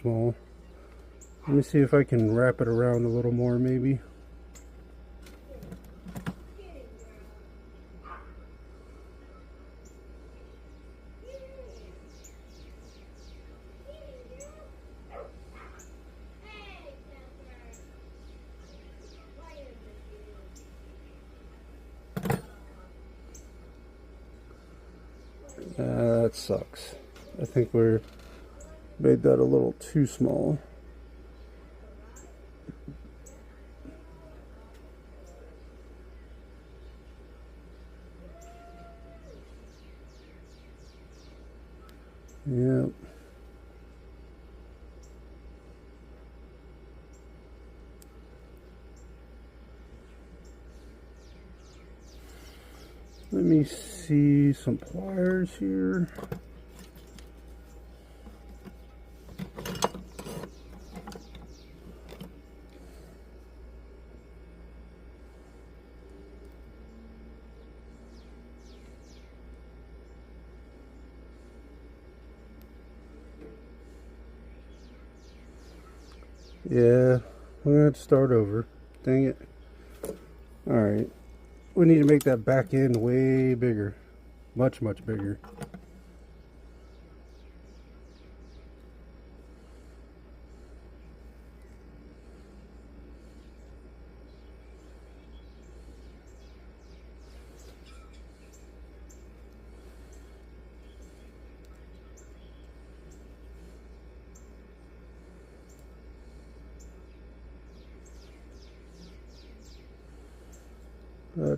small. Let me see if I can wrap it around a little more maybe. That sucks. I think we made that a little too small. Yep. Let me see some pliers here. Yeah, we're gonna have to start over. Dang it. Alright. We need to make that back end way bigger. Much bigger.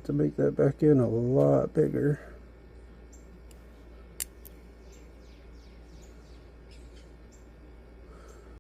To make that back end a lot bigger.